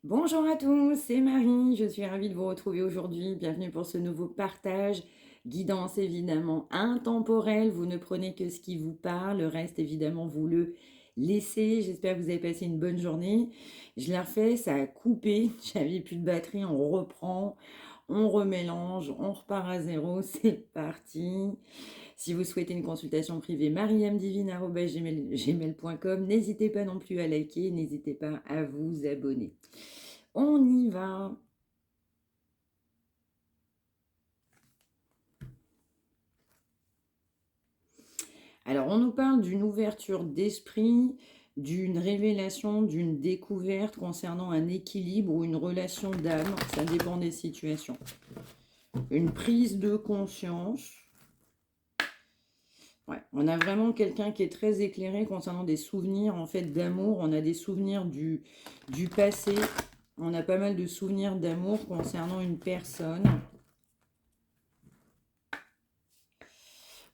Bonjour à tous, c'est Marie, je suis ravie de vous retrouver aujourd'hui. Bienvenue pour ce nouveau partage. Guidance évidemment intemporelle, vous ne prenez que ce qui vous parle, le reste évidemment vous le laissez. J'espère que vous avez passé une bonne journée. Je la refais, ça a coupé, j'avais plus de batterie, on reprend, on remélange, on repart à zéro, c'est parti. Si vous souhaitez une consultation privée, mariamdivine@gmail.com. N'hésitez pas non plus à liker, n'hésitez pas à vous abonner. On y va. Alors, on nous parle d'une ouverture d'esprit, d'une révélation, d'une découverte concernant un équilibre ou une relation d'âme. Ça dépend des situations. Une prise de conscience. Ouais, on a vraiment quelqu'un qui est très éclairé concernant des souvenirs en fait d'amour. On a des souvenirs du passé. On a pas mal de souvenirs d'amour concernant une personne.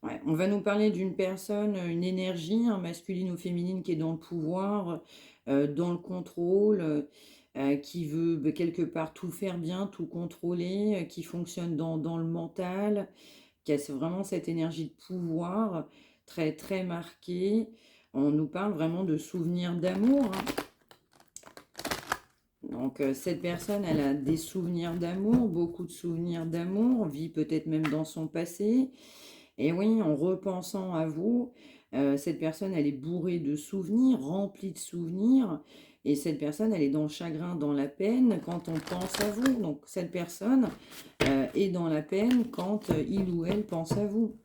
Ouais, on va nous parler d'une personne, une énergie, masculine ou féminine, qui est dans le pouvoir, dans le contrôle, qui veut quelque part tout faire bien, tout contrôler, qui fonctionne dans le mental, qui a vraiment cette énergie de pouvoir très très marquée. On nous parle vraiment de souvenirs d'amour, hein. Donc cette personne, elle a des souvenirs d'amour, beaucoup de souvenirs d'amour, vit peut-être même dans son passé. Et oui, en repensant à vous, cette personne, elle est bourrée de souvenirs, remplie de souvenirs. Et cette personne, elle est dans le chagrin, dans la peine quand on pense à vous. Donc cette personne est dans la peine quand il ou elle pense à vous.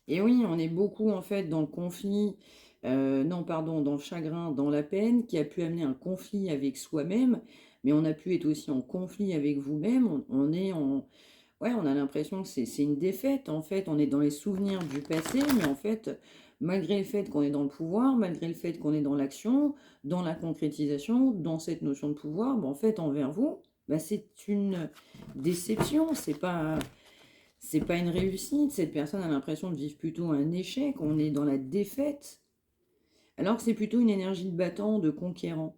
Et oui, on est beaucoup en fait dans le conflit, non pardon, dans le chagrin, dans la peine, qui a pu amener un conflit avec soi-même, mais on a pu être aussi en conflit avec vous-même. On est en, ouais, on a l'impression que c'est une défaite. En fait, on est dans les souvenirs du passé, mais en fait, malgré le fait qu'on est dans le pouvoir, malgré le fait qu'on est dans l'action, dans la concrétisation, dans cette notion de pouvoir, en fait, envers vous, c'est une déception. C'est pas une réussite. Cette personne a l'impression de vivre plutôt un échec. On est dans la défaite. Alors que c'est plutôt une énergie de battant, de conquérant.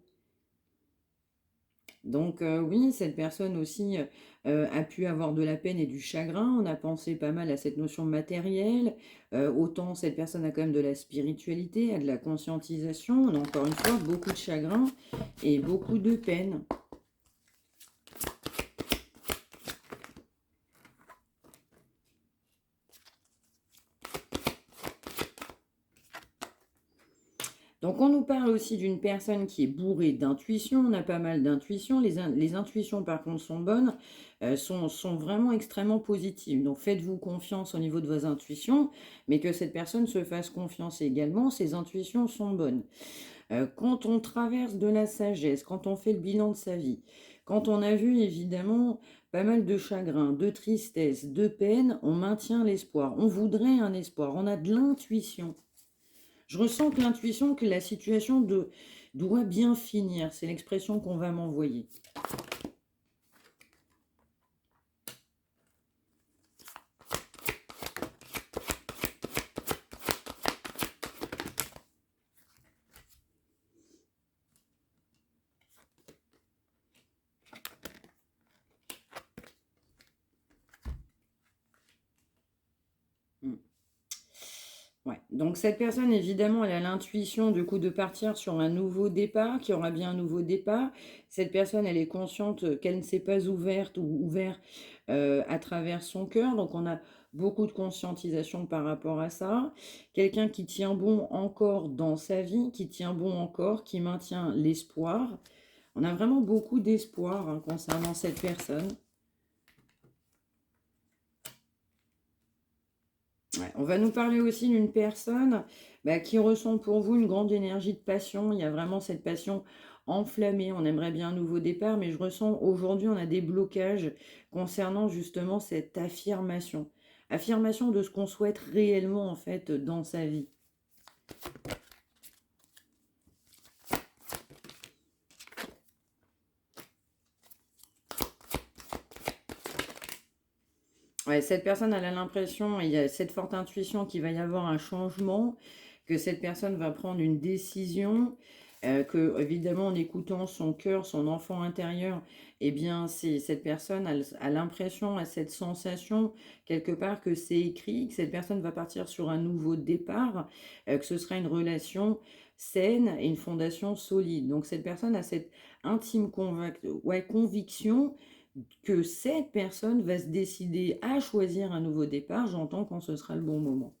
Donc oui, cette personne aussi a pu avoir de la peine et du chagrin. On a pensé pas mal à cette notion matérielle. Autant cette personne a quand même de la spiritualité, a de la conscientisation. On a encore une fois beaucoup de chagrin et beaucoup de peine. Donc on nous parle aussi d'une personne qui est bourrée d'intuition, on a pas mal d'intuitions, les intuitions par contre sont bonnes, sont vraiment extrêmement positives. Donc faites-vous confiance au niveau de vos intuitions, mais que cette personne se fasse confiance également, ses intuitions sont bonnes. Quand on traverse de la sagesse, quand on fait le bilan de sa vie, quand on a vu évidemment pas mal de chagrin, de tristesse, de peine, on maintient l'espoir, on voudrait un espoir, on a de l'intuition. Je ressens que l'intuition, que la situation doit bien finir. C'est l'expression qu'on va m'envoyer. Hmm. Ouais. Donc cette personne, évidemment, elle a l'intuition du coup de partir sur un nouveau départ, qu'il y aura bien un nouveau départ. Cette personne, elle est consciente qu'elle ne s'est pas ouverte ou ouvert à travers son cœur. Donc on a beaucoup de conscientisation par rapport à ça. Quelqu'un qui tient bon encore dans sa vie, qui tient bon encore, qui maintient l'espoir. On a vraiment beaucoup d'espoir concernant cette personne. Ouais, on va nous parler aussi d'une personne qui ressent pour vous une grande énergie de passion. Il y a vraiment cette passion enflammée. On aimerait bien un nouveau départ, mais je ressens aujourd'hui, on a des blocages concernant justement cette affirmation. Affirmation de ce qu'on souhaite réellement en fait dans sa vie. Ouais, cette personne, elle a l'impression, il y a cette forte intuition qu'il va y avoir un changement, que cette personne va prendre une décision. que évidemment en écoutant son cœur, son enfant intérieur, eh bien cette personne a l'impression, a cette sensation quelque part que c'est écrit, que cette personne va partir sur un nouveau départ, que ce sera une relation saine et une fondation solide. Donc cette personne a cette intime ouais, conviction que cette personne va se décider à choisir un nouveau départ, j'entends quand ce sera le bon moment.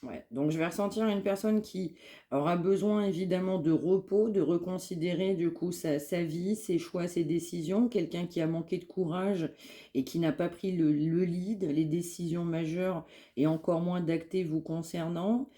Ouais, donc je vais ressentir une personne qui aura besoin évidemment de repos, de reconsidérer du coup sa vie, ses choix, ses décisions. Quelqu'un qui a manqué de courage et qui n'a pas pris le lead, les décisions majeures et encore moins d'acter vous concernant.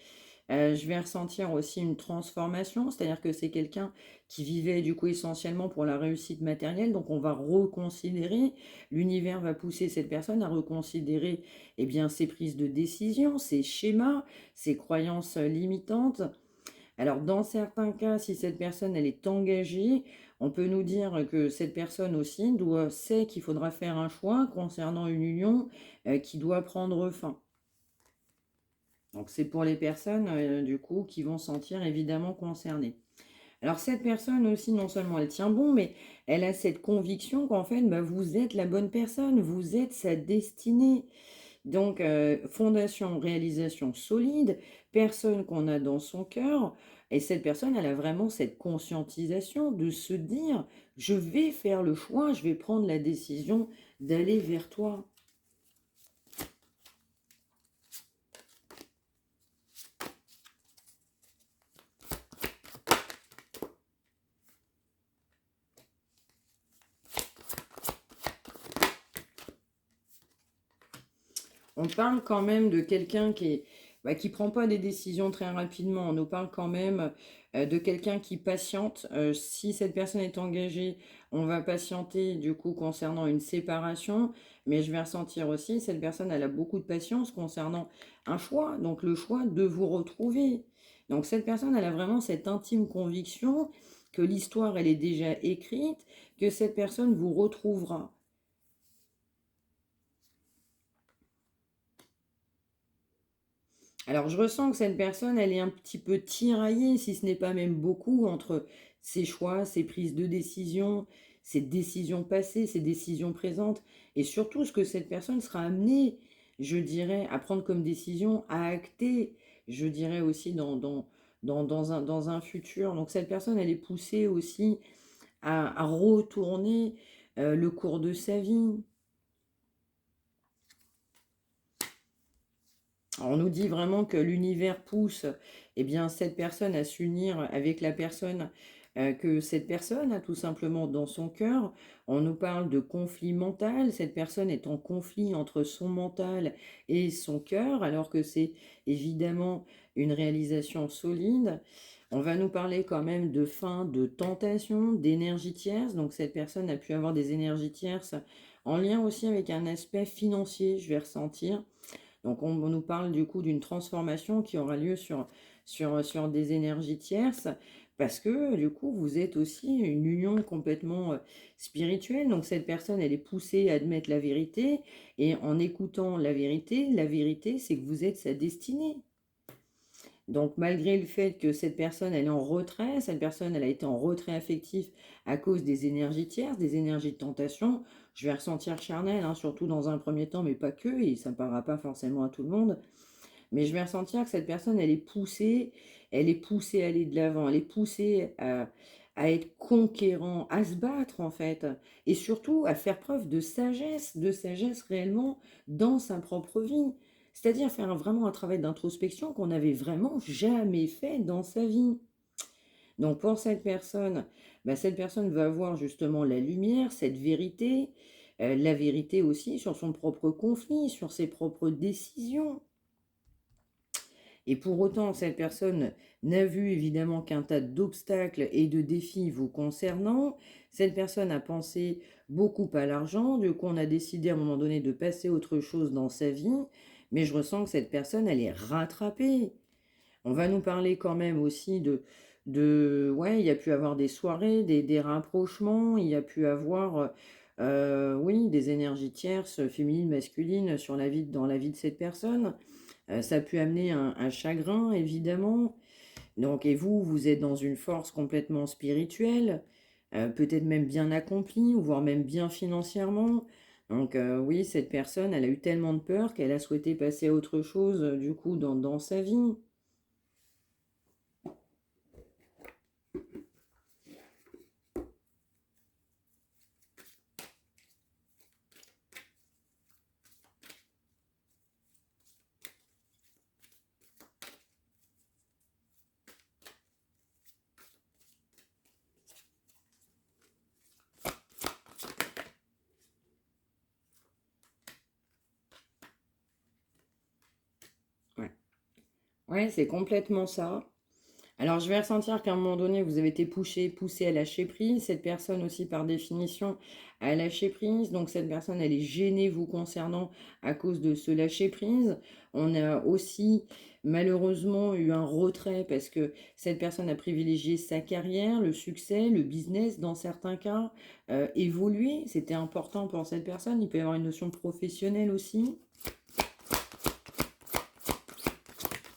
Je vais ressentir aussi une transformation, c'est-à-dire que c'est quelqu'un qui vivait du coup essentiellement pour la réussite matérielle, donc on va reconsidérer, l'univers va pousser cette personne à reconsidérer eh bien, ses prises de décision, ses schémas, ses croyances limitantes. Alors dans certains cas, si cette personne elle est engagée, on peut nous dire que cette personne aussi sait qu'il faudra faire un choix concernant une union qui doit prendre fin. Donc c'est pour les personnes du coup qui vont se sentir évidemment concernées. Alors cette personne aussi, non seulement elle tient bon, mais elle a cette conviction qu'en fait, bah, vous êtes la bonne personne, vous êtes sa destinée. Donc fondation, réalisation solide, personne qu'on a dans son cœur. Et cette personne, elle a vraiment cette conscientisation de se dire, je vais faire le choix, je vais prendre la décision d'aller vers toi. On parle quand même de quelqu'un qui prend pas des décisions très rapidement. On nous parle quand même de quelqu'un qui patiente. Si cette personne est engagée, on va patienter du coup concernant une séparation. Mais je vais ressentir aussi, cette personne, elle a beaucoup de patience concernant un choix. Donc le choix de vous retrouver. Donc cette personne, elle a vraiment cette intime conviction que l'histoire, elle est déjà écrite, que cette personne vous retrouvera. Alors, je ressens que cette personne, elle est un petit peu tiraillée, si ce n'est pas même beaucoup, entre ses choix, ses prises de décision, ses décisions passées, ses décisions présentes, et surtout ce que cette personne sera amenée, je dirais, à prendre comme décision, à acter, je dirais aussi dans un futur. Donc, cette personne, elle est poussée aussi à retourner le cours de sa vie. On nous dit vraiment que l'univers pousse eh bien, cette personne à s'unir avec la personne que cette personne a tout simplement dans son cœur. On nous parle de conflit mental. Cette personne est en conflit entre son mental et son cœur, alors que c'est évidemment une réalisation solide. On va nous parler quand même de fin de tentation, d'énergie tierce. Donc cette personne a pu avoir des énergies tierces en lien aussi avec un aspect financier, je vais ressentir. Donc on nous parle du coup d'une transformation qui aura lieu sur des énergies tierces, parce que du coup vous êtes aussi une union complètement spirituelle. Donc cette personne, elle est poussée à admettre la vérité, et en écoutant la vérité c'est que vous êtes sa destinée. Donc malgré le fait que cette personne, elle est en retrait, cette personne, elle a été en retrait affectif à cause des énergies tierces, des énergies de tentation, je vais ressentir charnel, hein, surtout dans un premier temps, mais pas que, et ça ne parlera pas forcément à tout le monde, mais je vais ressentir que cette personne, elle est poussée à aller de l'avant, elle est poussée à être conquérant, à se battre en fait, et surtout à faire preuve de sagesse réellement dans sa propre vie. C'est-à-dire faire vraiment un travail d'introspection qu'on n'avait vraiment jamais fait dans sa vie. Donc pour cette personne, bah, cette personne va avoir justement la lumière, cette vérité, la vérité aussi sur son propre conflit, sur ses propres décisions. Et pour autant, cette personne n'a vu évidemment qu'un tas d'obstacles et de défis vous concernant. Cette personne a pensé beaucoup à l'argent, du coup on a décidé à un moment donné de passer à autre chose dans sa vie, mais je ressens que cette personne, elle est rattrapée. On va nous parler quand même aussi ouais, il y a pu avoir des soirées, des rapprochements, il y a pu avoir, oui, des énergies tierces, féminines, masculines sur dans la vie de cette personne. Ça a pu amener un chagrin, évidemment. Donc, et vous, vous êtes dans une force complètement spirituelle, peut-être même bien accomplie, ou voire même bien financièrement. Donc, oui, cette personne, elle a eu tellement de peur qu'elle a souhaité passer à autre chose, du coup, dans sa vie. Ouais, ouais, c'est complètement ça. Alors, je vais ressentir qu'à un moment donné, vous avez été poussé à lâcher prise. Cette personne aussi, par définition, a lâché prise. Donc, cette personne, elle est gênée vous concernant à cause de ce lâcher prise. On a aussi, malheureusement, eu un retrait parce que cette personne a privilégié sa carrière, le succès, le business, dans certains cas, évoluer. C'était important pour cette personne. Il peut y avoir une notion professionnelle aussi.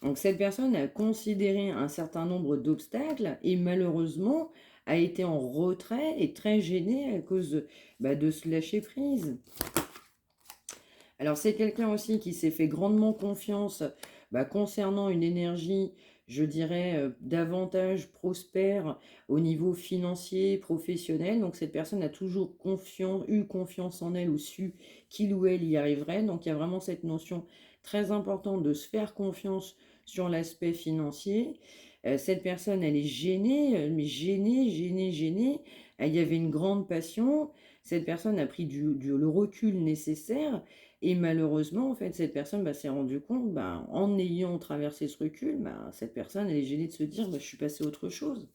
Donc cette personne a considéré un certain nombre d'obstacles et malheureusement a été en retrait et très gênée à cause de ce lâcher prise. Alors c'est quelqu'un aussi qui s'est fait grandement confiance concernant une énergie, je dirais, davantage prospère au niveau financier, professionnel. Donc cette personne a toujours eu confiance en elle ou su qu'il ou elle y arriverait. Donc il y a vraiment cette notion très importante de se faire confiance sur l'aspect financier. Cette personne, elle est gênée, mais gênée, gênée, gênée. Il y avait une grande passion. Cette personne a pris le recul nécessaire et malheureusement, en fait, cette personne s'est rendue compte, en ayant traversé ce recul, cette personne, elle est gênée de se dire, je suis passée à autre chose.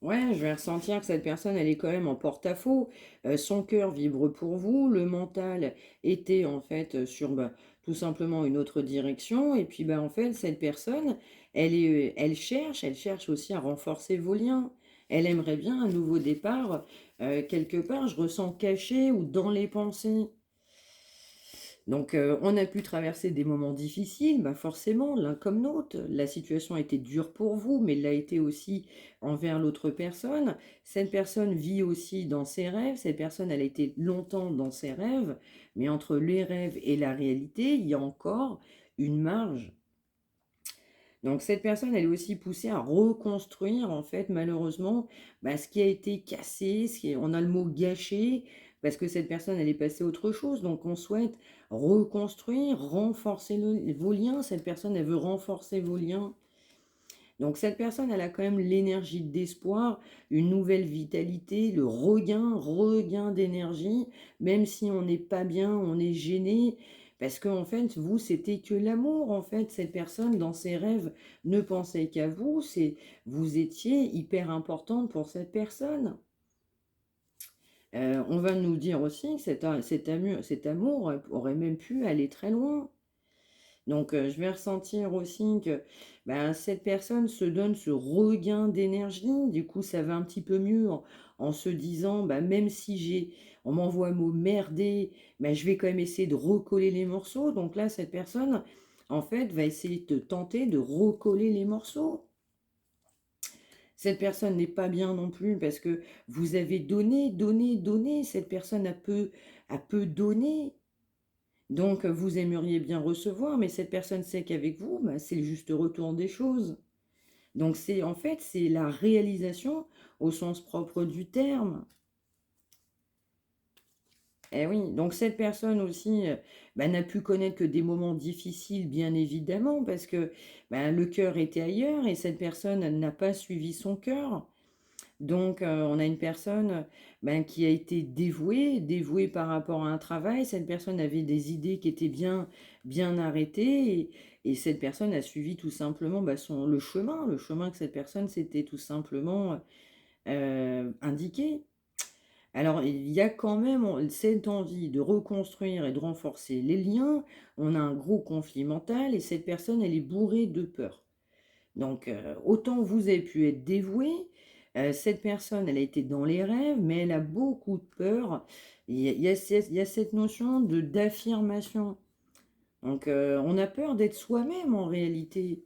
Ouais, je vais ressentir que cette personne, elle est quand même en porte-à-faux. Son cœur vibre pour vous, le mental était en fait sur tout simplement une autre direction. Et puis en fait, cette personne, elle cherche aussi à renforcer vos liens. Elle aimerait bien un nouveau départ, quelque part, je ressens caché ou dans les pensées. Donc, on a pu traverser des moments difficiles, forcément, l'un comme l'autre. La situation a été dure pour vous, mais elle l'a été aussi envers l'autre personne. Cette personne vit aussi dans ses rêves. Cette personne, elle a été longtemps dans ses rêves, mais entre les rêves et la réalité, il y a encore une marge. Donc, cette personne, elle est aussi poussée à reconstruire, en fait, malheureusement, ce qui a été cassé, on a le mot gâché, parce que cette personne, elle est passée à autre chose. Donc, on souhaite reconstruire, renforcer vos liens. Cette personne, elle veut renforcer vos liens. Donc, cette personne, elle a quand même l'énergie d'espoir, une nouvelle vitalité, le regain d'énergie, même si on n'est pas bien, on est gêné. Parce qu'en fait, vous, c'était que l'amour. En fait, cette personne, dans ses rêves, ne pensait qu'à vous. Vous étiez hyper importante pour cette personne. On va nous dire aussi que cet amour aurait même pu aller très loin. Donc, je vais ressentir aussi que cette personne se donne ce regain d'énergie. Du coup, ça va un petit peu mieux en se disant, même si on m'envoie un mot merdé, je vais quand même essayer de recoller les morceaux. Donc là, cette personne, en fait, va essayer de tenter de recoller les morceaux. Cette personne n'est pas bien non plus parce que vous avez donné, donné, donné. Cette personne a peu donné. Donc, vous aimeriez bien recevoir, mais cette personne sait qu'avec vous, c'est le juste retour des choses. Donc, en fait, c'est la réalisation au sens propre du terme. Eh oui, donc cette personne aussi n'a pu connaître que des moments difficiles, bien évidemment, parce que le cœur était ailleurs et cette personne elle n'a pas suivi son cœur. Donc, on a une personne qui a été dévouée par rapport à un travail. Cette personne avait des idées qui étaient bien arrêtées et cette personne a suivi tout simplement le chemin que cette personne s'était tout simplement indiqué. Alors, il y a quand même cette envie de reconstruire et de renforcer les liens. On a un gros conflit mental et cette personne, elle est bourrée de peur. Donc, autant vous avez pu être dévoué, cette personne, elle a été dans les rêves, mais elle a beaucoup de peur. Il y a cette notion d'affirmation. Donc, on a peur d'être soi-même en réalité.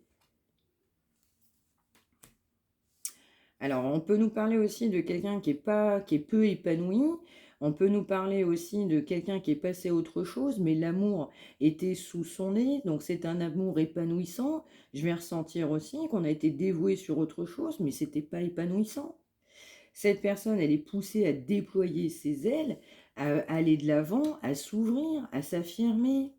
Alors, on peut nous parler aussi de quelqu'un qui est peu épanoui. On peut nous parler aussi de quelqu'un qui est passé à autre chose, mais l'amour était sous son nez, donc c'est un amour épanouissant. Je vais ressentir aussi qu'on a été dévoué sur autre chose, mais c'était pas épanouissant. Cette personne, elle est poussée à déployer ses ailes, à aller de l'avant, à s'ouvrir, à s'affirmer.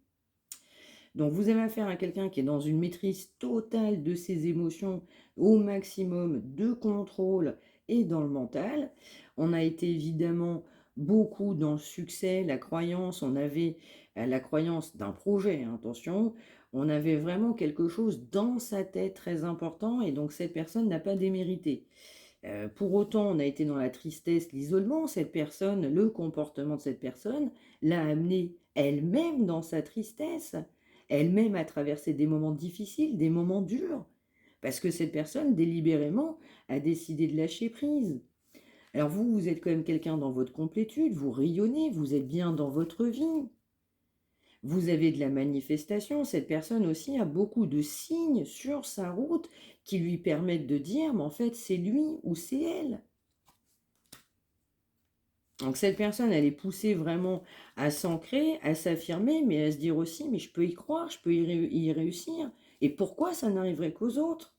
Donc vous avez affaire à quelqu'un qui est dans une maîtrise totale de ses émotions, au maximum de contrôle et dans le mental. On a été évidemment beaucoup dans le succès, la croyance, on avait la croyance d'un projet, hein, attention, on avait vraiment quelque chose dans sa tête très important et donc cette personne n'a pas démérité. Pour autant, on a été dans la tristesse, l'isolement, cette personne, le comportement de cette personne l'a amenée elle-même dans sa tristesse. Elle-même a traversé des moments difficiles, des moments durs, parce que cette personne, délibérément, a décidé de lâcher prise. Alors vous, vous êtes quand même quelqu'un dans votre complétude, vous rayonnez, vous êtes bien dans votre vie. Vous avez de la manifestation, cette personne aussi a beaucoup de signes sur sa route qui lui permettent de dire, mais en fait, c'est lui ou c'est elle. Donc cette personne, elle est poussée vraiment à s'ancrer, à s'affirmer, mais à se dire aussi, mais je peux y croire, je peux y réussir. Et pourquoi ça n'arriverait qu'aux autres?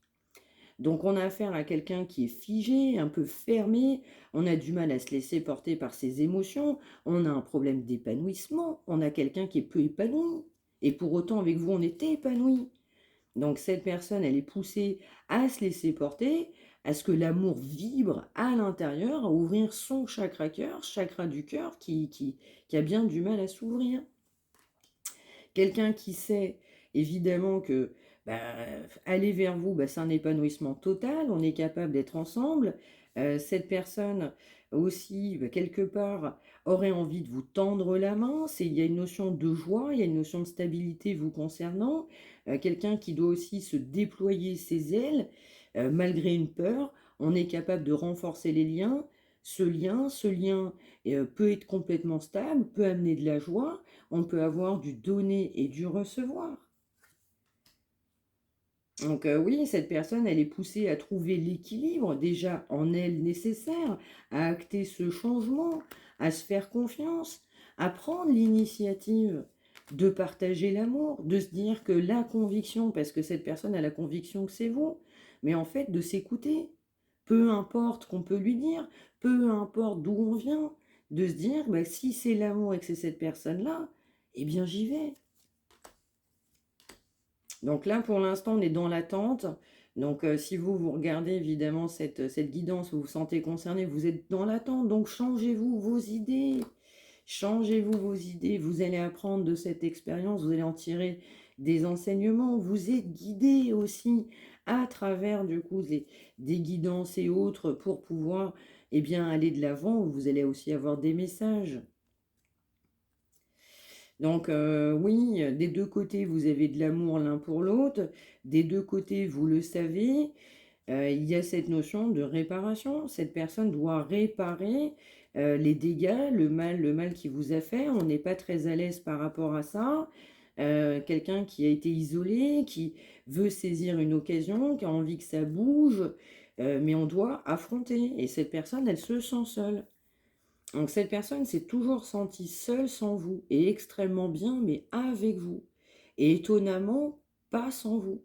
Donc on a affaire à quelqu'un qui est figé, un peu fermé, on a du mal à se laisser porter par ses émotions, on a un problème d'épanouissement, on a quelqu'un qui est peu épanoui. Et pour autant, avec vous, on était épanoui. Donc cette personne, elle est poussée à se laisser porter, à ce que l'amour vibre à l'intérieur, à ouvrir son chakra-cœur, chakra du cœur, qui a bien du mal à s'ouvrir. Quelqu'un qui sait évidemment que bah, aller vers vous, bah, c'est un épanouissement total, on est capable d'être ensemble. Cette personne aussi, bah, quelque part, aurait envie de vous tendre la main. Il y a une notion de joie, il y a une notion de stabilité vous concernant. Quelqu'un qui doit aussi se déployer ses ailes, malgré une peur. On est capable de renforcer les liens. Ce lien peut être complètement stable, peut amener de la joie. On peut avoir du donner et du recevoir. Donc oui, cette personne, elle est poussée à trouver l'équilibre déjà en elle nécessaire, à acter ce changement, à se faire confiance, à prendre l'initiative de partager l'amour, de se dire que la conviction, parce que cette personne a la conviction que c'est vous, mais en fait de s'écouter, peu importe qu'on peut lui dire, peu importe d'où on vient, de se dire, bah, si c'est l'amour et que c'est cette personne-là, eh bien j'y vais. Donc là, pour l'instant, on est dans l'attente. Donc si vous regardez évidemment cette guidance, vous vous sentez concerné, vous êtes dans l'attente. Donc changez-vous vos idées. Changez-vous vos idées. Vous allez apprendre de cette expérience, vous allez en tirer des enseignements. Vous êtes guidé aussi à travers du coup des guidances et autres pour pouvoir eh bien, aller de l'avant. Vous allez aussi avoir des messages. Donc oui, des deux côtés, vous avez de l'amour l'un pour l'autre. Des deux côtés, vous le savez, il y a cette notion de réparation. Cette personne doit réparer les dégâts, le mal qui vous a fait. On n'est pas très à l'aise par rapport à ça. Quelqu'un qui a été isolé, qui veut saisir une occasion, qui a envie que ça bouge, mais on doit affronter. Et cette personne, elle se sent seule. Donc cette personne s'est toujours sentie seule sans vous et extrêmement bien, mais avec vous. Et étonnamment, pas sans vous.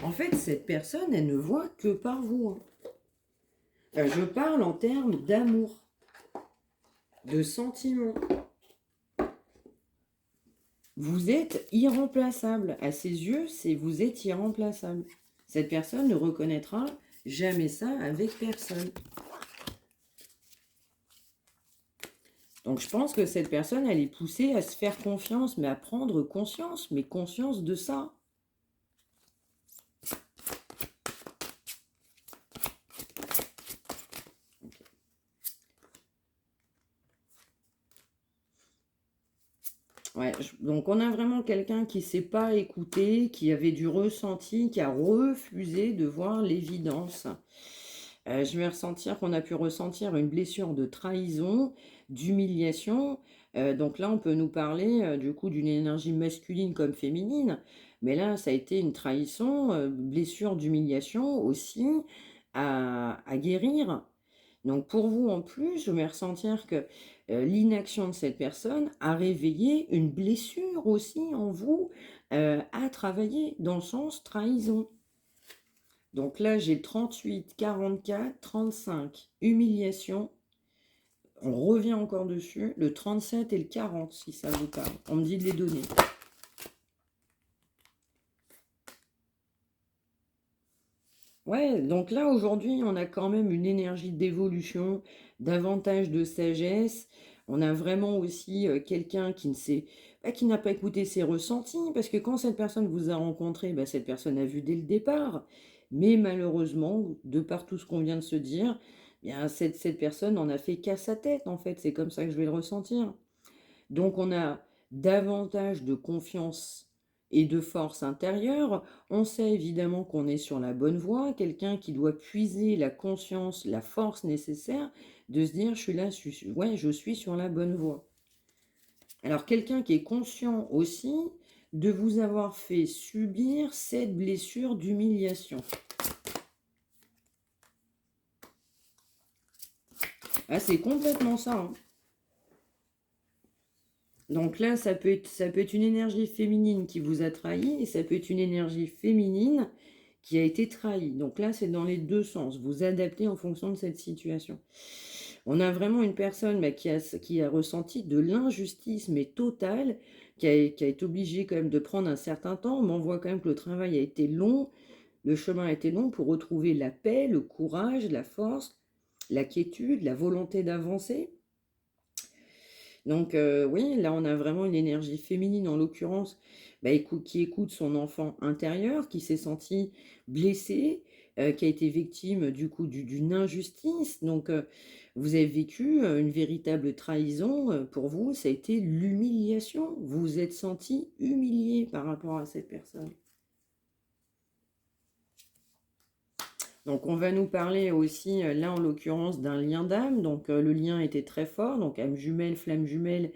En fait, cette personne, elle ne voit que par vous. Hein. Enfin, je parle en termes d'amour, de sentiment. Vous êtes irremplaçable. À ses yeux, vous êtes irremplaçable. Cette personne ne reconnaîtra jamais ça avec personne. Donc je pense que cette personne, elle est poussée à se faire confiance, mais à prendre conscience, mais conscience de ça. Ouais, donc on a vraiment quelqu'un qui ne s'est pas écouté, qui avait du ressenti, qui a refusé de voir l'évidence. Je vais ressentir qu'on a pu ressentir une blessure de trahison, d'humiliation. Donc là, on peut nous parler du coup d'une énergie masculine comme féminine. Mais là, ça a été une trahison, blessure d'humiliation aussi à guérir. Donc pour vous en plus, je vais ressentir que l'inaction de cette personne a réveillé une blessure aussi en vous à travailler dans le sens trahison. Donc là, j'ai 38, 44, 35, humiliation. On revient encore dessus. Le 37 et le 40, si ça vous parle. On me dit de les donner. Ouais, donc là, aujourd'hui, on a quand même une énergie d'évolution, davantage de sagesse. On a vraiment aussi quelqu'un qui ne sait, bah, qui n'a pas écouté ses ressentis, parce que quand cette personne vous a rencontré, bah, cette personne a vu dès le départ. Mais malheureusement, de par tout ce qu'on vient de se dire, eh bien, cette personne n'en a fait qu'à sa tête, en fait. C'est comme ça que je vais le ressentir. Donc on a davantage de confiance et de force intérieure. On sait évidemment qu'on est sur la bonne voie, quelqu'un qui doit puiser la conscience, la force nécessaire de se dire je suis là, ouais, je suis sur la bonne voie. Alors quelqu'un qui est conscient aussi de vous avoir fait subir cette blessure d'humiliation. Ah, c'est complètement ça, hein. Donc là, ça peut être une énergie féminine qui vous a trahi et ça peut être une énergie féminine qui a été trahie. Donc là, c'est dans les deux sens. Vous adaptez en fonction de cette situation. On a vraiment une personne bah, qui a ressenti de l'injustice, mais totale, qui a été obligée quand même de prendre un certain temps. Mais on voit quand même que le travail a été long, le chemin a été long pour retrouver la paix, le courage, la force, la quiétude, la volonté d'avancer. Donc oui, là on a vraiment une énergie féminine en l'occurrence, bah, qui écoute son enfant intérieur, qui s'est senti blessé, qui a été victime du coup d'une injustice. Donc vous avez vécu une véritable trahison. Pour vous, ça a été l'humiliation. Vous vous êtes senti humilié par rapport à cette personne. Donc on va nous parler aussi, là en l'occurrence, d'un lien d'âme. Donc le lien était très fort, donc âme jumelle, flamme jumelle,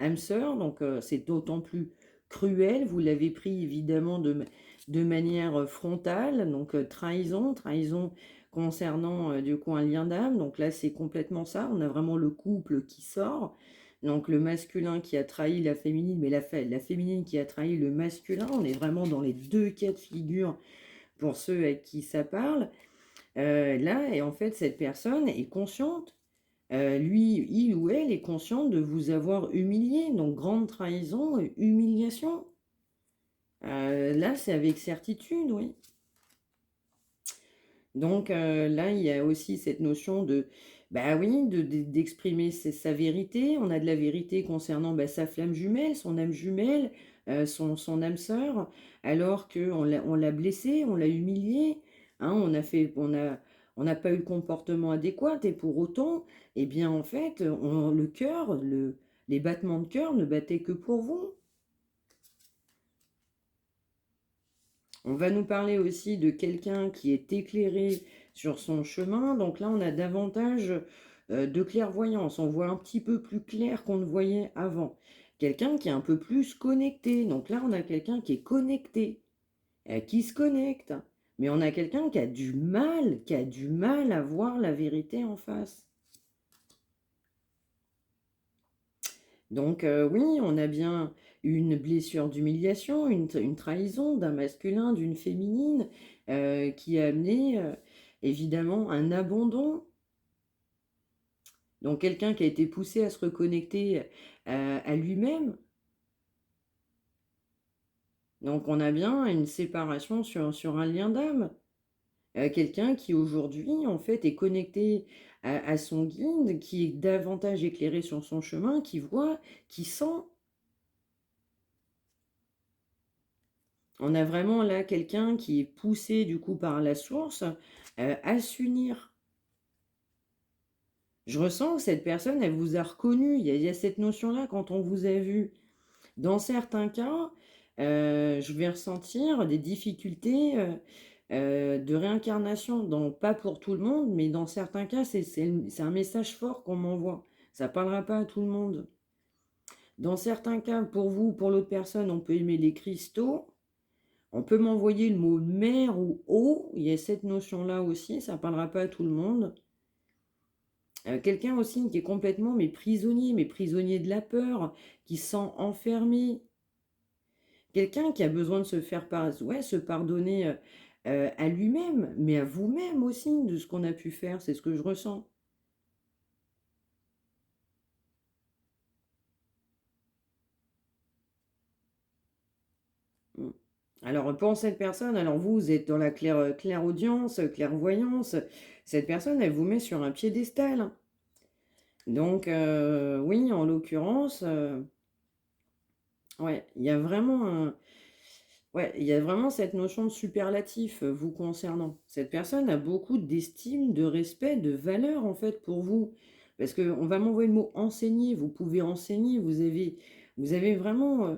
âme sœur. Donc c'est d'autant plus cruel. Vous l'avez pris évidemment de manière frontale. Donc trahison, trahison concernant du coup un lien d'âme. Donc là c'est complètement ça. On a vraiment le couple qui sort. Donc le masculin qui a trahi la féminine, mais la féminine qui a trahi le masculin. On est vraiment dans les deux cas de figure pour ceux à qui ça parle. Là, et en fait, cette personne est consciente, lui, il ou elle est consciente de vous avoir humilié. Donc, grande trahison, humiliation. Là, c'est avec certitude, oui. Donc, là, il y a aussi cette notion de, bah oui, d'exprimer sa vérité. On a de la vérité concernant bah, sa flamme jumelle, son âme jumelle, son âme sœur, alors on l'a blessé, on l'a humilié, hein, on n'a pas eu le comportement adéquat, et pour autant, eh bien, en fait, le cœur, les battements de cœur ne battaient que pour vous. On va nous parler aussi de quelqu'un qui est éclairé sur son chemin. Donc là, on a davantage de clairvoyance. On voit un petit peu plus clair qu'on ne voyait avant. Quelqu'un qui est un peu plus connecté. Donc là, on a quelqu'un qui est connecté, qui se connecte. Mais on a quelqu'un qui a du mal à voir la vérité en face. Donc oui, on a bien une blessure d'humiliation, une trahison d'un masculin, d'une féminine, qui a amené évidemment un abandon. Donc quelqu'un qui a été poussé à se reconnecter à lui-même. Donc on a bien une séparation sur un lien d'âme. Quelqu'un qui aujourd'hui en fait est connecté à son guide, qui est davantage éclairé sur son chemin, qui voit, qui sent. On a vraiment là quelqu'un qui est poussé du coup par la source à s'unir. Je ressens que cette personne, elle vous a reconnu. Il y a cette notion-là quand on vous a vu. Dans certains cas, je vais ressentir des difficultés de réincarnation. Pas pour tout le monde, mais dans certains cas, c'est un message fort qu'on m'envoie. Ça ne parlera pas à tout le monde. Dans certains cas, pour vous, pour l'autre personne, on peut aimer les cristaux. On peut m'envoyer le mot mer ou eau. Il y a cette notion-là aussi, ça ne parlera pas à tout le monde. Quelqu'un aussi qui est complètement mais prisonnier de la peur, qui se sent enfermé. Quelqu'un qui a besoin de se pardonner à lui-même, mais à vous-même aussi, de ce qu'on a pu faire. C'est ce que je ressens. Mm. Alors, pour cette personne, alors vous êtes dans la clairaudience, clairvoyance. Cette personne, elle vous met sur un piédestal. Donc, oui, en l'occurrence, ouais, il y a vraiment ouais, il y a vraiment cette notion de superlatif vous concernant. Cette personne a beaucoup d'estime, de respect, de valeur en fait pour vous. Parce qu'on va m'envoyer le mot enseigner, vous pouvez enseigner, vous avez vraiment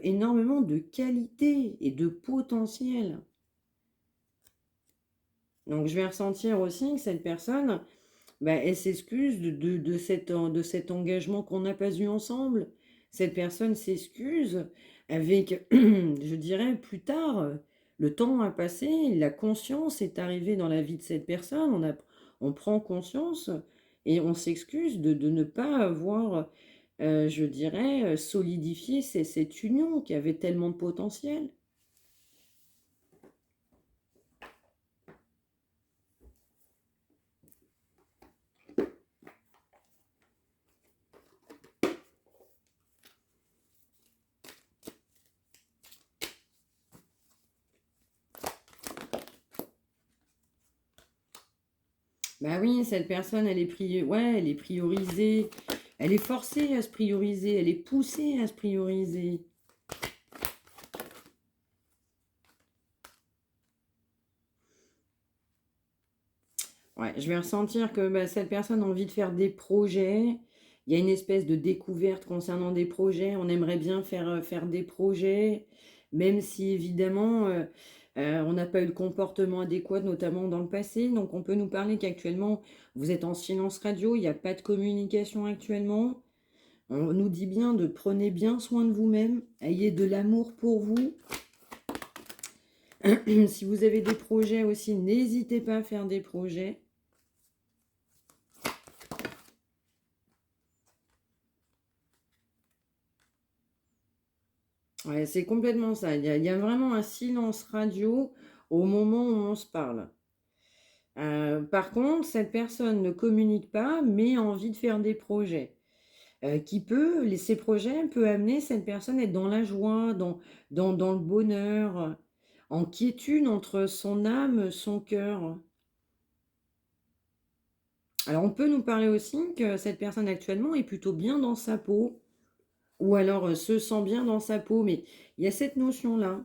énormément de qualité et de potentiel. Donc je vais ressentir aussi que cette personne, bah, elle s'excuse de cet engagement qu'on n'a pas eu ensemble. Cette personne s'excuse avec, je dirais, plus tard, le temps a passé, la conscience est arrivée dans la vie de cette personne, on prend conscience et on s'excuse de ne pas avoir, je dirais, solidifié cette union qui avait tellement de potentiel. Bah oui, cette personne, ouais, elle est priorisée, elle est forcée à se prioriser, elle est poussée à se prioriser. Ouais, je vais ressentir que bah, cette personne a envie de faire des projets. Il y a une espèce de découverte concernant des projets. On aimerait bien faire des projets, même si évidemment on n'a pas eu le comportement adéquat, notamment dans le passé. Donc on peut nous parler qu'actuellement vous êtes en silence radio, il n'y a pas de communication actuellement. On nous dit bien de prenez bien soin de vous-même, ayez de l'amour pour vous. Si vous avez des projets aussi, n'hésitez pas à faire des projets. Ouais, c'est complètement ça. Il y a vraiment un silence radio au moment où on se parle. Par contre, cette personne ne communique pas, mais a envie de faire des projets. Ces projets peuvent amener cette personne à être dans la joie, dans le bonheur, en quiétude entre son âme, son cœur. Alors, on peut nous parler aussi que cette personne actuellement est plutôt bien dans sa peau, ou alors se sent bien dans sa peau, mais il y a cette notion-là.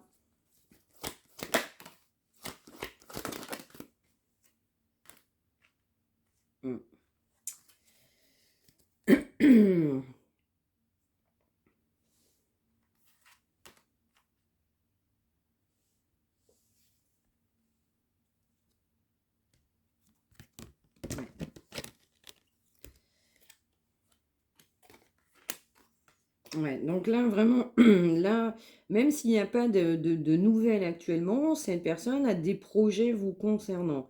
Ouais, donc là, vraiment, là, même s'il n'y a pas de nouvelles actuellement, cette personne a des projets vous concernant.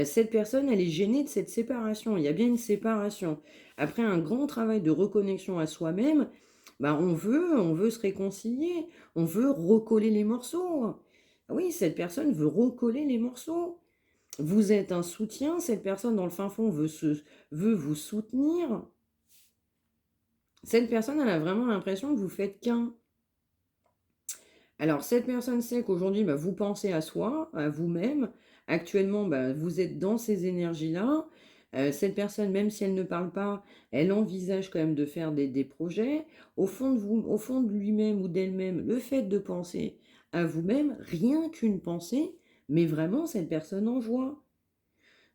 Cette personne, elle est gênée de cette séparation. Il y a bien une séparation. Après un grand travail de reconnexion à soi-même, bah, on veut se réconcilier, on veut recoller les morceaux. Oui, cette personne veut recoller les morceaux. Vous êtes un soutien, cette personne dans le fin fond veut vous soutenir. Cette personne, elle a vraiment l'impression que vous faites qu'un. Alors, cette personne sait qu'aujourd'hui, bah, vous pensez à soi, à vous-même. Actuellement, bah, vous êtes dans ces énergies-là. Cette personne, même si elle ne parle pas, elle envisage quand même de faire des projets. Au fond de vous, au fond de lui-même ou d'elle-même, le fait de penser à vous-même, rien qu'une pensée, mais vraiment cette personne en joie.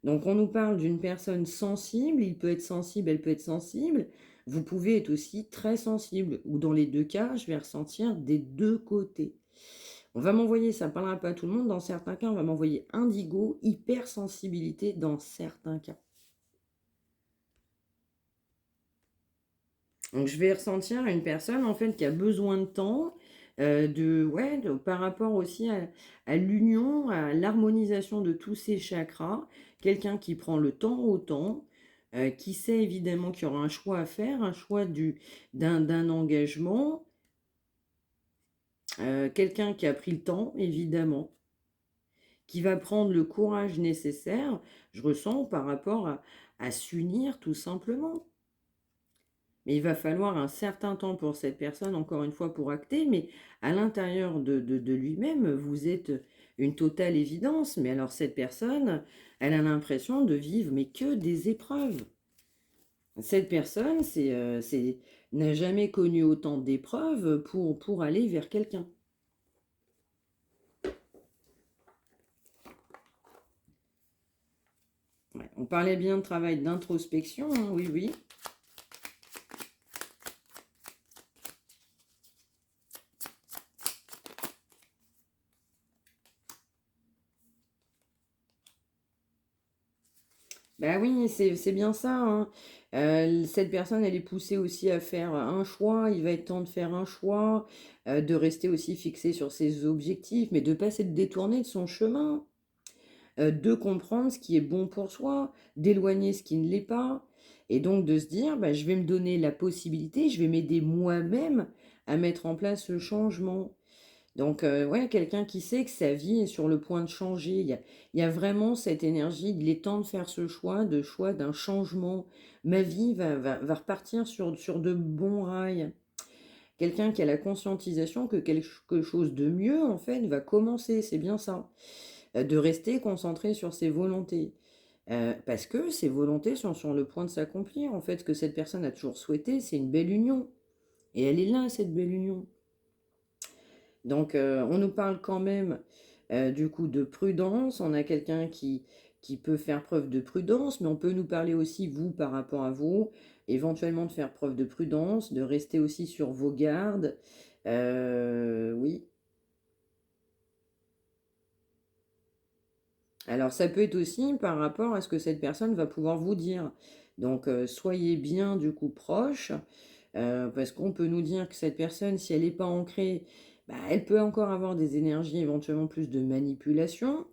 Donc, on nous parle d'une personne sensible, il peut être sensible, elle peut être sensible. Vous pouvez être aussi très sensible, ou dans les deux cas, je vais ressentir des deux côtés. On va m'envoyer, ça ne parlera pas à tout le monde, dans certains cas, on va m'envoyer indigo, hypersensibilité dans certains cas. Donc je vais ressentir une personne en fait qui a besoin de temps, par rapport aussi à l'union, à l'harmonisation de tous ces chakras. Quelqu'un qui prend le temps au temps, qui sait évidemment qu'il y aura un choix à faire, un choix d'un engagement. Quelqu'un qui a pris le temps, évidemment, qui va prendre le courage nécessaire, je ressens, par rapport à s'unir tout simplement. Mais il va falloir un certain temps pour cette personne, encore une fois, pour acter, mais à l'intérieur de lui-même, vous êtes une totale évidence. Mais alors cette personne, elle a l'impression de vivre, mais que des épreuves. Cette personne, n'a jamais connu autant d'épreuves pour aller vers quelqu'un. Ouais, on parlait bien de travail d'introspection, hein, oui, oui. Ben oui, c'est bien ça, hein. Cette personne, elle est poussée aussi à faire un choix. Il va être temps de faire un choix, de rester aussi fixé sur ses objectifs, mais de ne pas se détourner de son chemin, de comprendre ce qui est bon pour soi, d'éloigner ce qui ne l'est pas, et donc de se dire, bah, je vais me donner la possibilité, je vais m'aider moi-même à mettre en place ce changement. Donc, ouais, quelqu'un qui sait que sa vie est sur le point de changer. Il y a vraiment cette énergie, il est temps de faire ce choix d'un changement. Ma vie va repartir sur de bons rails. Quelqu'un qui a la conscientisation que quelque chose de mieux, en fait, va commencer. C'est bien ça. De rester concentré sur ses volontés. Parce que ses volontés sont sur le point de s'accomplir. En fait, ce que cette personne a toujours souhaité, c'est une belle union. Et elle est là, cette belle union. Donc, on nous parle quand même du coup de prudence. On a quelqu'un qui peut faire preuve de prudence, mais on peut nous parler aussi, vous, par rapport à vous, éventuellement de faire preuve de prudence, de rester aussi sur vos gardes. Oui. Alors, ça peut être aussi par rapport à ce que cette personne va pouvoir vous dire. Donc, soyez bien du coup proche, parce qu'on peut nous dire que cette personne, si elle n'est pas ancrée, bah, elle peut encore avoir des énergies éventuellement plus de manipulation,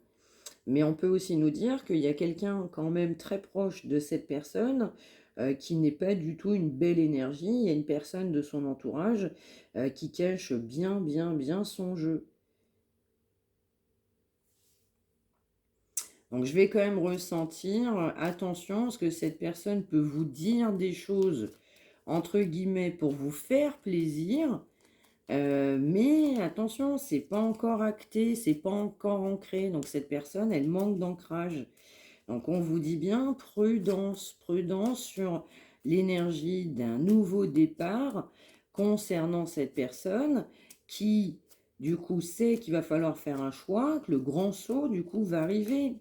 mais on peut aussi nous dire qu'il y a quelqu'un quand même très proche de cette personne qui n'est pas du tout une belle énergie. Il y a une personne de son entourage qui cache bien, bien, bien son jeu. Donc je vais quand même ressentir, attention, parce que cette personne peut vous dire des choses, entre guillemets, pour vous faire plaisir, mais attention, c'est pas encore acté, c'est pas encore ancré. Donc cette personne, elle manque d'ancrage. Donc on vous dit bien prudence, prudence sur l'énergie d'un nouveau départ concernant cette personne qui, du coup, sait qu'il va falloir faire un choix, que le grand saut, du coup, va arriver.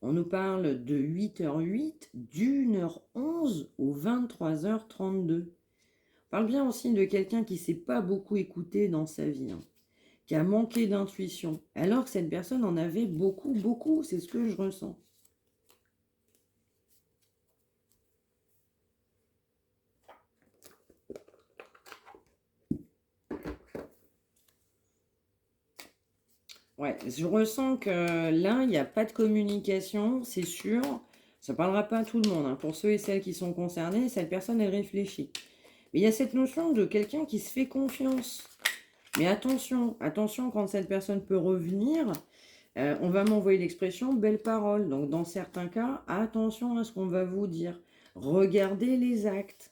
On nous parle de 8h08, d'1h11 au 23h32. On parle bien aussi de quelqu'un qui ne s'est pas beaucoup écouté dans sa vie, hein, qui a manqué d'intuition, alors que cette personne en avait beaucoup, beaucoup, c'est ce que je ressens. Ouais, je ressens que là, il n'y a pas de communication, c'est sûr. Ça ne parlera pas à tout le monde, hein. Pour ceux et celles qui sont concernés, cette personne, elle réfléchit. Mais il y a cette notion de quelqu'un qui se fait confiance. Mais attention, attention quand cette personne peut revenir, on va m'envoyer l'expression belle parole. Donc dans certains cas, attention à ce qu'on va vous dire. Regardez les actes.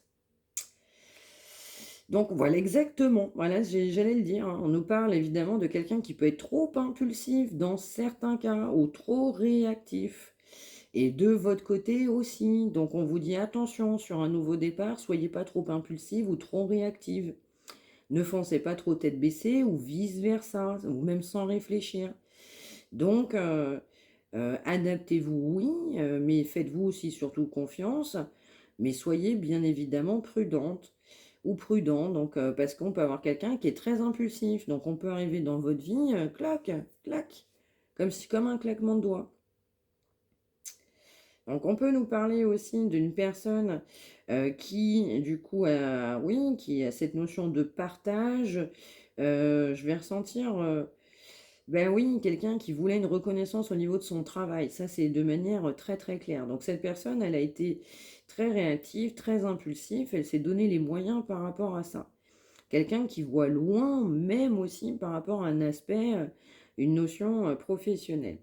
Donc voilà, exactement, voilà, j'allais le dire, hein. On nous parle évidemment de quelqu'un qui peut être trop impulsif dans certains cas ou trop réactif. Et de votre côté aussi. Donc on vous dit attention sur un nouveau départ, soyez pas trop impulsive ou trop réactive. Ne foncez pas trop tête baissée ou vice-versa, ou même sans réfléchir. Donc adaptez-vous, oui, mais faites-vous aussi surtout confiance. mais soyez bien évidemment prudente ou prudent, donc parce qu'on peut avoir quelqu'un qui est très impulsif, donc on peut arriver dans votre vie, clac, clac, comme un claquement de doigts. Donc on peut nous parler aussi d'une personne qui, du coup, oui, qui a cette notion de partage. Je vais ressentir, ben oui, quelqu'un qui voulait une reconnaissance au niveau de son travail. Ça, c'est de manière très très claire. Donc cette personne, elle a été très réactive, très impulsive. Elle s'est donné les moyens par rapport à ça. Quelqu'un qui voit loin, même aussi par rapport à un aspect, une notion professionnelle.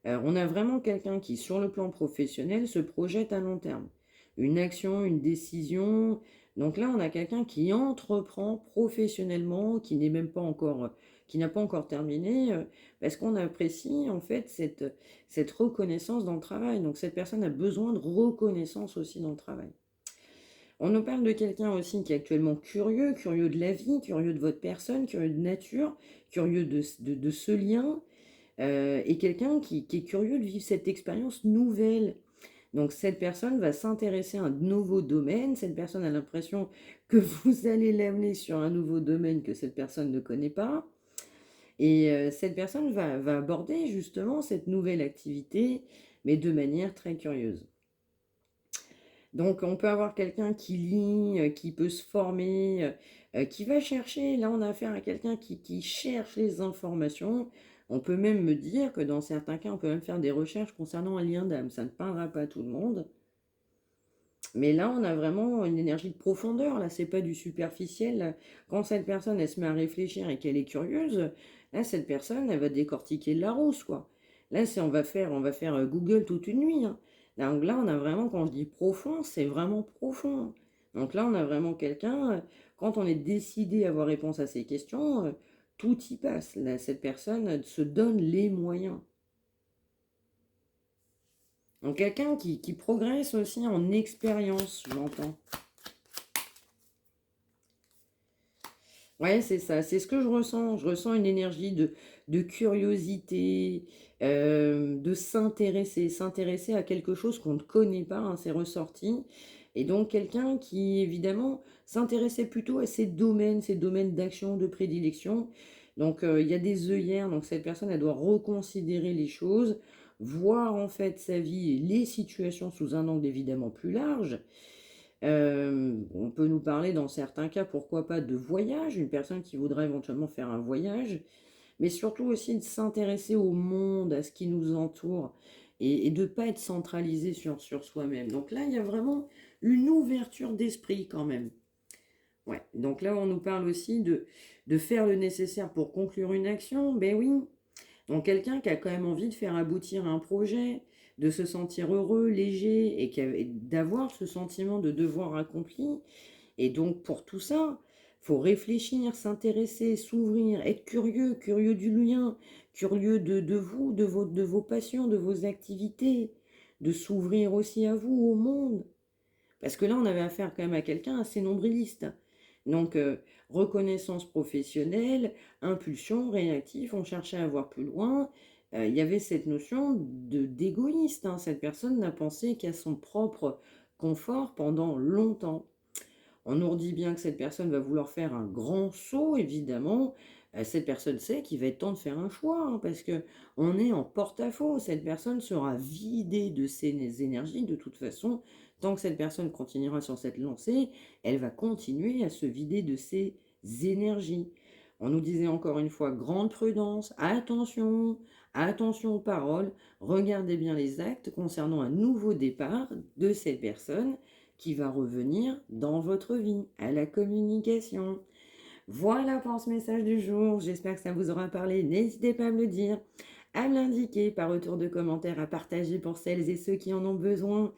On a vraiment quelqu'un qui, sur le plan professionnel, se projette à long terme. Une action, une décision. Donc là, on a quelqu'un qui entreprend professionnellement, qui n'est même pas encore, qui n'a pas encore terminé, parce qu'on apprécie en fait cette reconnaissance dans le travail. Donc cette personne a besoin de reconnaissance aussi dans le travail. On nous parle de quelqu'un aussi qui est actuellement curieux, curieux de la vie, curieux de votre personne, curieux de nature, curieux de ce lien, et quelqu'un qui est curieux de vivre cette expérience nouvelle. Donc cette personne va s'intéresser à un nouveau domaine, cette personne a l'impression que vous allez l'amener sur un nouveau domaine que cette personne ne connaît pas, et cette personne va aborder justement cette nouvelle activité, mais de manière très curieuse. Donc on peut avoir quelqu'un qui lit, qui peut se former, qui va chercher. Là, on a affaire à quelqu'un qui cherche les informations. On peut même me dire que dans certains cas, on peut même faire des recherches concernant un lien d'âme. Ça ne parlera pas à tout le monde. Mais là, on a vraiment une énergie de profondeur. Là, c'est pas du superficiel. Quand cette personne, elle se met à réfléchir et qu'elle est curieuse, là, cette personne, elle va décortiquer le Larousse, quoi. Là, on va faire Google toute une nuit, hein. Donc là, on a vraiment, quand je dis profond, c'est vraiment profond. Donc là, on a vraiment quelqu'un, quand on est décidé à avoir réponse à ces questions, tout y passe. Là, cette personne se donne les moyens. Donc quelqu'un qui progresse aussi en expérience, j'entends. Ouais, c'est ça, c'est ce que je ressens. Je ressens une énergie de curiosité, de s'intéresser à quelque chose qu'on ne connaît pas, hein, c'est ressorti. Et donc quelqu'un qui, évidemment, s'intéressait plutôt à ces domaines d'action, de prédilection. Donc il y a des œillères, donc cette personne, elle doit reconsidérer les choses, voir en fait sa vie et les situations sous un angle évidemment plus large. On peut nous parler dans certains cas, pourquoi pas, de voyage, une personne qui voudrait éventuellement faire un voyage, mais surtout aussi de s'intéresser au monde, à ce qui nous entoure, et de ne pas être centralisé sur soi-même. Donc là, il y a vraiment une ouverture d'esprit quand même. Ouais. Donc là, on nous parle aussi de faire le nécessaire pour conclure une action. Ben oui, donc quelqu'un qui a quand même envie de faire aboutir un projet, de se sentir heureux, léger et d'avoir ce sentiment de devoir accompli. Et donc pour tout ça, faut réfléchir, s'intéresser, s'ouvrir, être curieux, curieux du lien, curieux de vous, de vos passions, de vos activités, de s'ouvrir aussi à vous, au monde. Parce que là, on avait affaire quand même à quelqu'un assez nombriliste. Donc, reconnaissance professionnelle, impulsion, réactif, on cherchait à voir plus loin. Il y avait cette notion d'égoïste, hein. Cette personne n'a pensé qu'à son propre confort pendant longtemps. On nous redit bien que cette personne va vouloir faire un grand saut, évidemment. Cette personne sait qu'il va être temps de faire un choix, hein, parce que on est en porte-à-faux. Cette personne sera vidée de ses énergies de toute façon. Tant que cette personne continuera sur cette lancée, elle va continuer à se vider de ses énergies. On nous disait encore une fois, grande prudence, attention, attention aux paroles, regardez bien les actes concernant un nouveau départ de cette personne qui va revenir dans votre vie, à la communication. Voilà pour ce message du jour. J'espère que ça vous aura parlé. N'hésitez pas à me le dire, à me l'indiquer par retour de commentaires, à partager pour celles et ceux qui en ont besoin.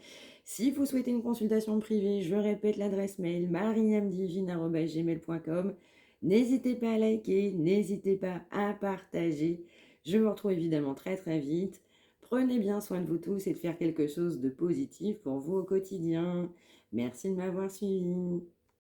Si vous souhaitez une consultation privée, je répète l'adresse mail mariamdivine@gmail.com. N'hésitez pas à liker, n'hésitez pas à partager. Je vous retrouve évidemment très très vite. Prenez bien soin de vous tous et de faire quelque chose de positif pour vous au quotidien. Merci de m'avoir suivi.